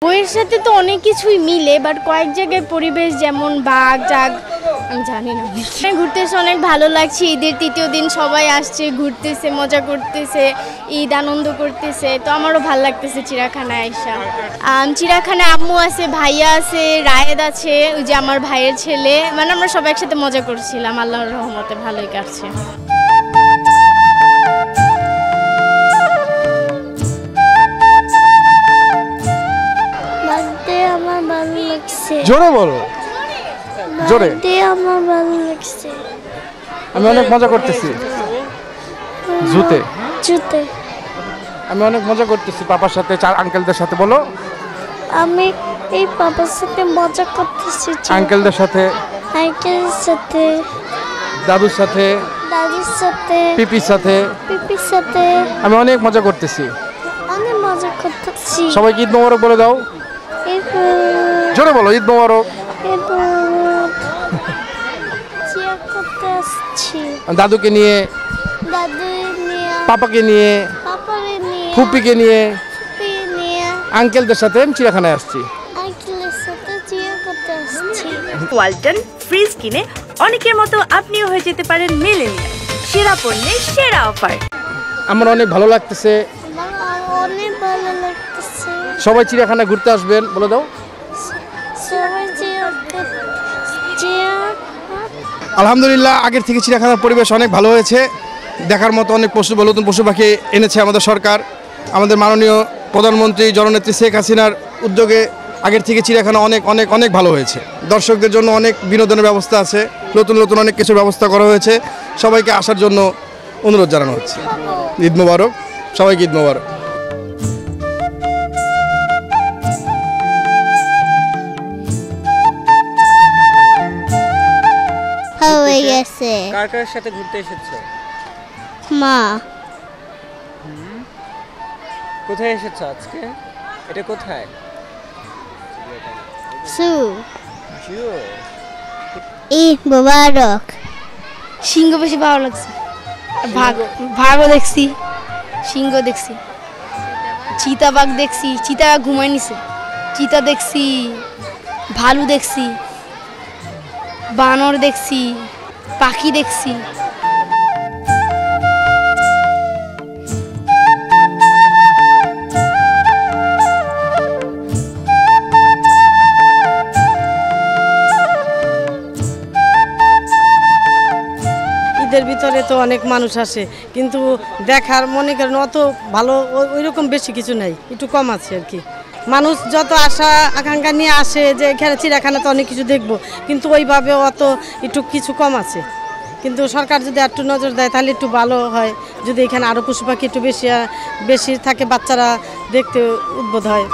বইয়ের সাথে তো অনেক কিছুই মিলে, বাট কয়েক জায়গায় পরিবেশ যেমন বাঘ জাগ আমি জানি না। ঘুরতে এসে অনেক ভালো লাগছে। ঈদের তৃতীয় দিন সবাই আসছে, ঘুরতেছে, মজা করতেছে, ঈদ আনন্দ করতেছে। তো আমারও ভালো লাগতেছে চিড়িয়াখানায় আইসা। চিড়িয়াখানায় আম্মু আছে, ভাইয়া আছে, রায়েদ আছে, ওই যে আমার ভাইয়ের ছেলে, মানে আমরা সবাই একসাথে মজা করছিলাম। আল্লাহর রহমতে ভালোই কাটছে। আমার ভালো লাগছে। জোরে বলো, জোরে। আমার ভালো লাগছে। আমি অনেক মজা করতেছি জুতে জুতে। আমি অনেক মজা করতেছি পাপার সাথে, চার আঙ্কেলদের সাথে। বলো, আমি এই বাবার সাথে মজা করতেছি, আঙ্কেলদের সাথে, আঙ্কেলের সাথে, দাদুর সাথে, দাদির সাথে, পিপির সাথে, পিপির সাথে। আমি অনেক মজা করতেছি। অনেক মজা করতেছি। সবাইকে ঈদ মোবারক বলে দাও। জোরে বলো, ঈদ মোবারক। চিয়া করতে আসছি দাদুকে নিয়ে, দাদু নিয়ে, পাপাকে নিয়ে, পাপারে নিয়ে, ফুপিকে নিয়ে, ফুপি নিয়ে, আঙ্কেলদের সাথে আমি চিড়িয়াখানায় আসছি। আঙ্কেলের সাথে চিয়া করতে আসছি। ওয়ালটন ফ্রিজ কিনে অনেকের মতো আপনিও হয়ে যেতে পারেন মিলেনিয়াল। সেরা পণ্যের সেরা অফার। আমার অনেক ভালো লাগতেছে। আমার অনেক ভালো লাগতেছে। সবাই চিড়িয়াখানায় ঘুরতে আসবেন বলে দাও। সবাই আলহামদুলিল্লাহ, আগের থেকে চিড়িয়াখানার পরিবেশ অনেক ভালো হয়েছে। দেখার মতো অনেক নতুন পশু পাখি এনেছে আমাদের সরকার। আমাদের মাননীয় প্রধানমন্ত্রী জননেত্রী শেখ হাসিনার উদ্যোগে আগের থেকে চিড়িয়াখানা অনেক অনেক অনেক ভালো হয়েছে। দর্শকদের জন্য অনেক বিনোদনের ব্যবস্থা আছে, নতুন অনেক কিছুর ব্যবস্থা করা হয়েছে। সবাইকে আসার জন্য অনুরোধ জানানো হচ্ছে। ঈদ মোবারক, সবাইকে ঈদ মোবারক। হয়ে গেছে। কার কার সাথে ঘুরতে এসেছো? মা। কোথায় এসেছো আজকে? এটা কোথায়? ঈদ মোবারক। সিংহ বেশি ভালো লাগছে। ভাগও দেখছি, সিংহ দেখছি, চিতাবাঘ দেখছি, চিতাবাঘ ঘুমাই নিছে, চিতা দেখছি, ভালু দেখছি, বানর দেখছি, পাখি দেখছি। ঈদের ভিতরে তো অনেক মানুষ আসে, কিন্তু দেখার মনে করেন অত ভালো ওই রকম বেশি কিছু নাই, একটু কম আছে আর কি। মানুষ যত আশা আকাঙ্ক্ষা নিয়ে আসে যে এখানে চিড়িয়াখানাতে অনেক কিছু দেখব, কিন্তু ওইভাবে অত একটু কিছু কম আছে। কিন্তু সরকার যদি একটু নজর দেয় তাহলে একটু ভালো হয়। যদি এখানে আরও পশু পাখি একটু বেশি থাকে, বাচ্চারা দেখতে উদ্বুদ্ধ হয়।